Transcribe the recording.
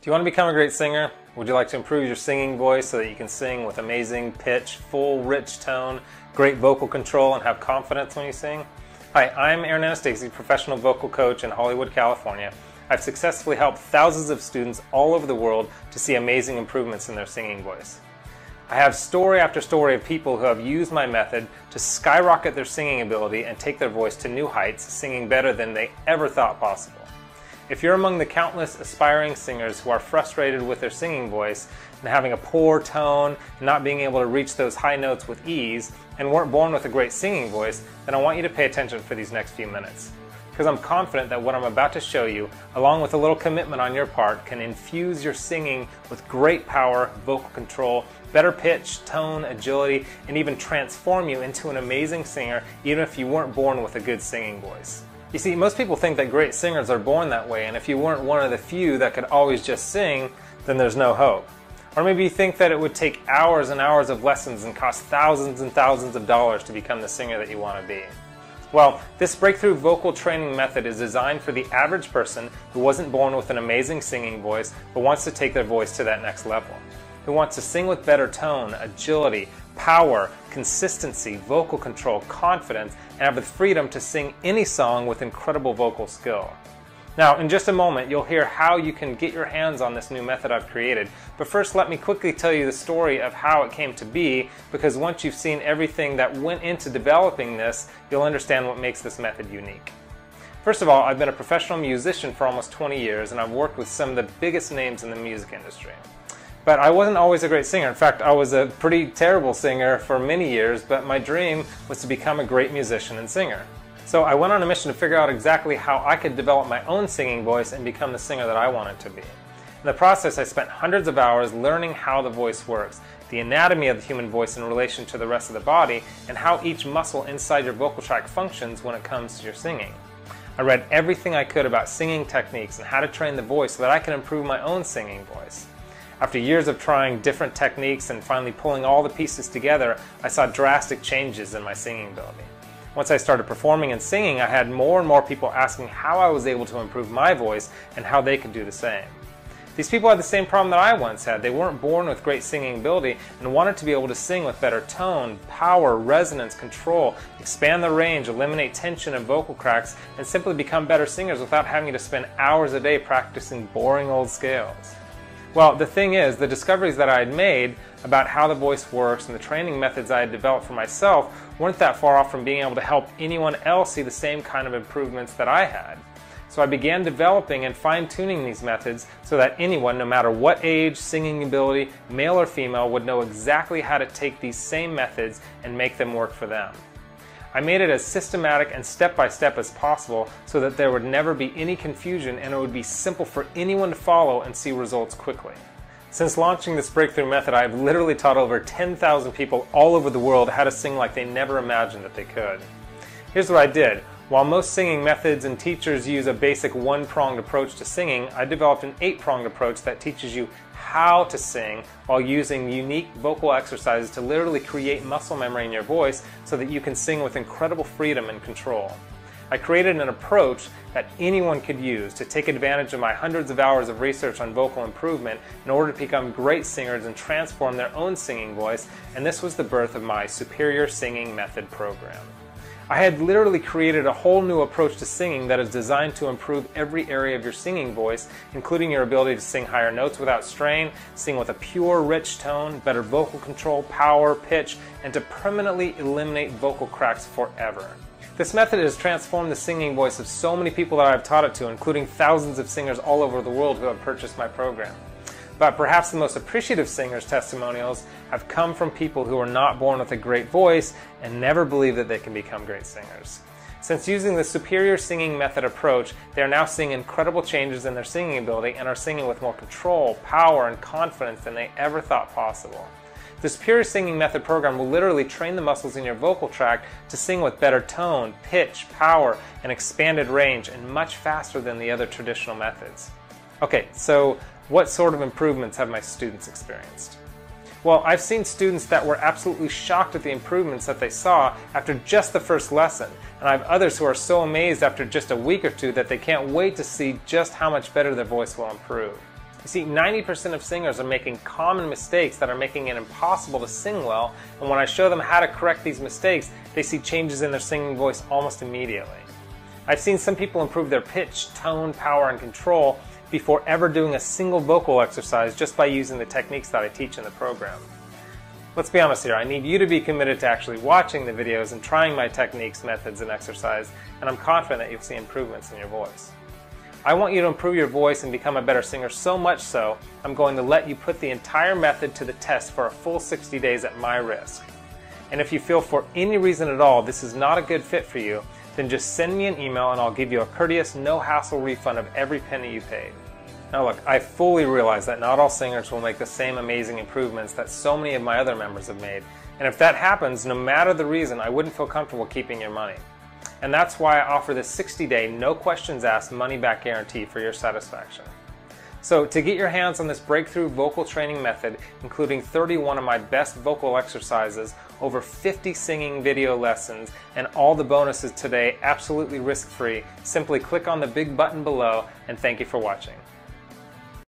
Do you want to become a great singer? Would you like to improve your singing voice so that you can sing with amazing pitch, full, rich tone, great vocal control, and have confidence when you sing? Hi, I'm Anastasi, professional vocal coach in Hollywood, California. I've successfully helped thousands of students all over the world to see amazing improvements in their singing voice. I have story after story of people who have used my method to skyrocket their singing ability and take their voice to new heights, singing better than they ever thought possible. If you're among the countless aspiring singers who are frustrated with their singing voice and having a poor tone and not being able to reach those high notes with ease and weren't born with a great singing voice, then I want you to pay attention for these next few minutes. Because I'm confident that what I'm about to show you, along with a little commitment on your part, can infuse your singing with great power, vocal control, better pitch, tone, agility, and even transform you into an amazing singer even if you weren't born with a good singing voice. You see, most people think that great singers are born that way, and if you weren't one of the few that could always just sing, then there's no hope. Or maybe you think that it would take hours and hours of lessons and cost thousands and thousands of dollars to become the singer that you want to be. Well, this breakthrough vocal training method is designed for the average person who wasn't born with an amazing singing voice but wants to take their voice to that next level, who wants to sing with better tone, agility, power, consistency, vocal control, confidence, and have the freedom to sing any song with incredible vocal skill. Now, in just a moment, you'll hear how you can get your hands on this new method I've created, but first let me quickly tell you the story of how it came to be, because once you've seen everything that went into developing this, you'll understand what makes this method unique. First of all, I've been a professional musician for almost 20 years, and I've worked with some of the biggest names in the music industry. But I wasn't always a great singer. In fact, I was a pretty terrible singer for many years, but my dream was to become a great musician and singer. So I went on a mission to figure out exactly how I could develop my own singing voice and become the singer that I wanted to be. In the process, I spent hundreds of hours learning how the voice works, the anatomy of the human voice in relation to the rest of the body, and how each muscle inside your vocal tract functions when it comes to your singing. I read everything I could about singing techniques and how to train the voice so that I could improve my own singing voice. After years of trying different techniques and finally pulling all the pieces together, I saw drastic changes in my singing ability. Once I started performing and singing, I had more and more people asking how I was able to improve my voice and how they could do the same. These people had the same problem that I once had. They weren't born with great singing ability and wanted to be able to sing with better tone, power, resonance, control, expand the range, eliminate tension and vocal cracks, and simply become better singers without having to spend hours a day practicing boring old scales. Well, the thing is, the discoveries that I had made about how the voice works and the training methods I had developed for myself weren't that far off from being able to help anyone else see the same kind of improvements that I had. So I began developing and fine-tuning these methods so that anyone, no matter what age, singing ability, male or female, would know exactly how to take these same methods and make them work for them. I made it as systematic and step-by-step as possible so that there would never be any confusion and it would be simple for anyone to follow and see results quickly. Since launching this breakthrough method, I've literally taught over 10,000 people all over the world how to sing like they never imagined that they could. Here's what I did. While most singing methods and teachers use a basic one-pronged approach to singing, I developed an 8-pronged approach that teaches you how to sing while using unique vocal exercises to literally create muscle memory in your voice so that you can sing with incredible freedom and control. I created an approach that anyone could use to take advantage of my hundreds of hours of research on vocal improvement in order to become great singers and transform their own singing voice, and this was the birth of my SuperiorSinging method program. I had literally created a whole new approach to singing that is designed to improve every area of your singing voice, including your ability to sing higher notes without strain, sing with a pure, rich tone, better vocal control, power, pitch, and to permanently eliminate vocal cracks forever. This method has transformed the singing voice of so many people that I've taught it to, including thousands of singers all over the world who have purchased my program. But perhaps the most appreciative singers' testimonials have come from people who are not born with a great voice and never believe that they can become great singers. Since using the SuperiorSinging method approach, they are now seeing incredible changes in their singing ability and are singing with more control, power, and confidence than they ever thought possible. The SuperiorSinging method program will literally train the muscles in your vocal tract to sing with better tone, pitch, power, and expanded range, and much faster than the other traditional methods. Okay, so what sort of improvements have my students experienced? Well, I've seen students that were absolutely shocked at the improvements that they saw after just the first lesson, and I have others who are so amazed after just a week or two that they can't wait to see just how much better their voice will improve. You see, 90% of singers are making common mistakes that are making it impossible to sing well, and when I show them how to correct these mistakes, they see changes in their singing voice almost immediately. I've seen some people improve their pitch, tone, power, and control before ever doing a single vocal exercise just by using the techniques that I teach in the program. Let's be honest here, I need you to be committed to actually watching the videos and trying my techniques, methods, and exercise, and I'm confident that you'll see improvements in your voice. I want you to improve your voice and become a better singer so much so, I'm going to let you put the entire method to the test for a full 60 days at my risk. And if you feel for any reason at all this is not a good fit for you, then just send me an email and I'll give you a courteous, no-hassle refund of every penny you paid. Now look, I fully realize that not all singers will make the same amazing improvements that so many of my other members have made, and if that happens, no matter the reason, I wouldn't feel comfortable keeping your money. And that's why I offer this 60-day, no questions asked, money-back guarantee for your satisfaction. So to get your hands on this breakthrough vocal training method, including 31 of my best vocal exercises, over 50 singing video lessons, and all the bonuses today absolutely risk-free, simply click on the big button below, and thank you for watching.